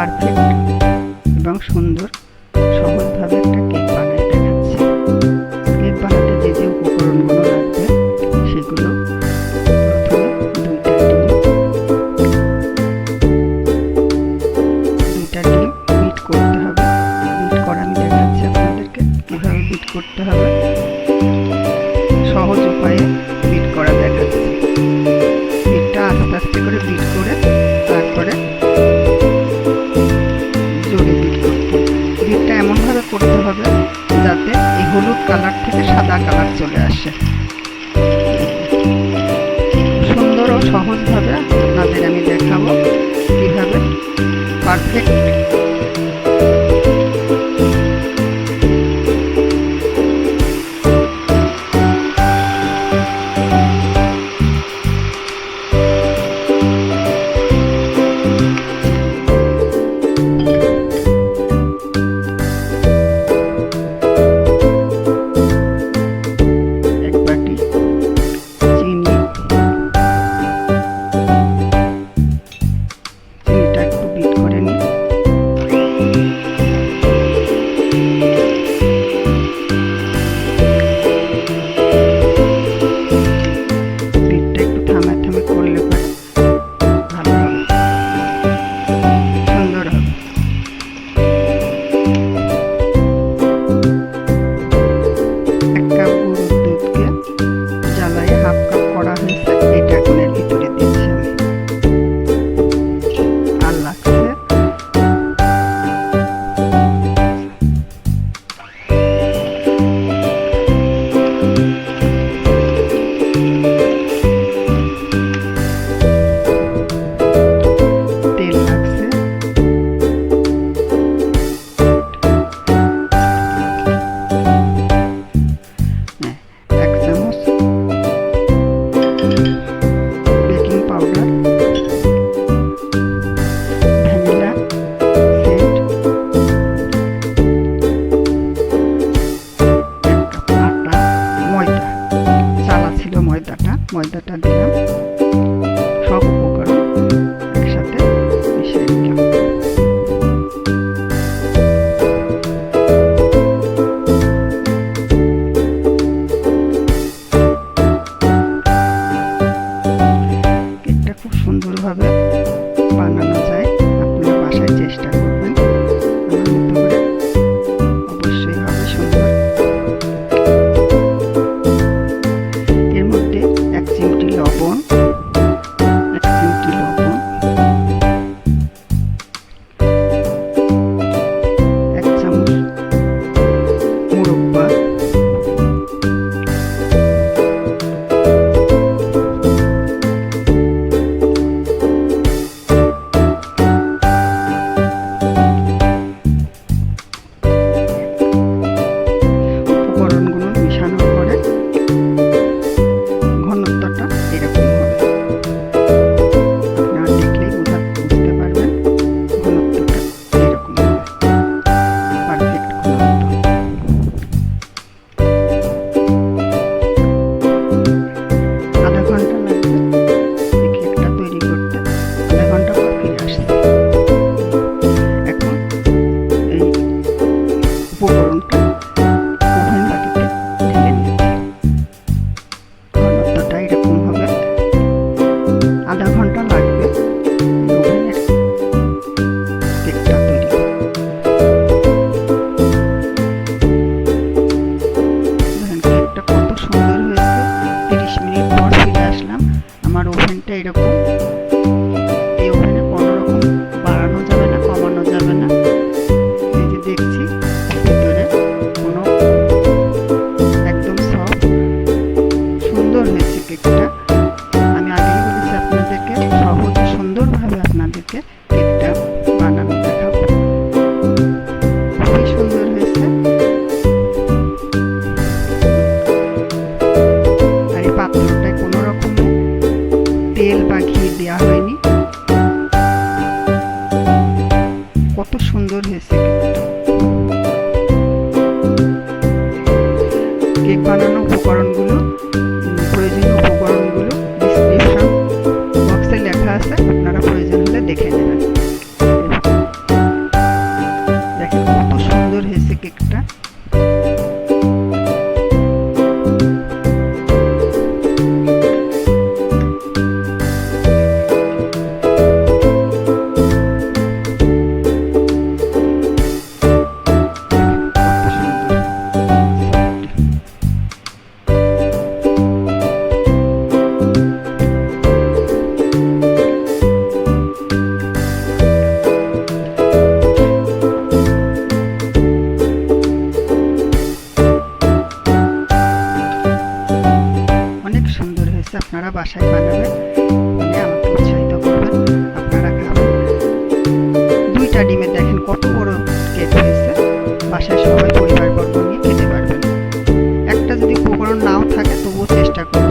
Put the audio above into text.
Perfect এবং সুন্দর সহজভাবে একটা কেক বানিয়ে দেখাচ্ছি। কেক বানাতে যে যে উপকরণগুলো লাগবে সেগুলো প্রথমে দুইটা ডিম বিট করতে হবে। বিট করা আমি দেখাচ্ছি আপনাদেরকে কীভাবে বিট করতে হবে, সহজ উপায়ে বিট করা দেখাচ্ছি। বিটটা আস্তে আস্তে করে বিট করে তারপরে জোরে বিট করতে। বিটটা এমনভাবে করতে হবে যাতে এই হলুদ কালার থেকে সাদা কালার চলে আসে। সুন্দর ও সহজভাবে আপনাদের আমি দেখাবো কীভাবে পারফেক্ট ময়দাটা দিলাম, সব উপকরণ একসাথে মিশিয়ে দিলাম। কেকটা খুব সুন্দরভাবে বানানো যায়, আপনারা বাসায় চেষ্টা করবেন, আমার মতো করে অবশ্যই হবে সুন্দর। এর মধ্যে 1 চিমটি লবণ, 1 চিমটি লবণ, 1 চামচ মুরব্বা, 30 মিনিট পর ফিরে আসলাম। আমার ওভেনটা এরকম, এই ওভেনে কোনো রকম বাড়ানো যাবে না, কমানো যাবে না। এই যে দেখছি ভিতরে কোনো একদম সফট, সুন্দর হয়েছে কেকটা। আমি আগেই বলেছি আপনাদেরকে সহজ ও সুন্দরভাবে আপনাদেরকে কেকটা বানানো দেখাবো। খুবই সুন্দর হয়েছে। পাত্রটায় কোনো রকম তেল বা ঘি দেওয়া হয়নি। কত সুন্দর হয়েছে কেকটা। কেক বানানোর উপকরণগুলো, প্রয়োজনীয় উপকরণগুলো ডিসক্রিপশন বক্সে লেখা আছে, আপনারা প্রয়োজন হলে দেখে নেবেন। ডিমে দেখেন কত বড় কেক হয়েছে। বাসায় সবাই পরিবারবর্গ নিয়ে খেতে পারবেন। একটা যদি উপকরণ নাও থাকে তবুও চেষ্টা করবেন।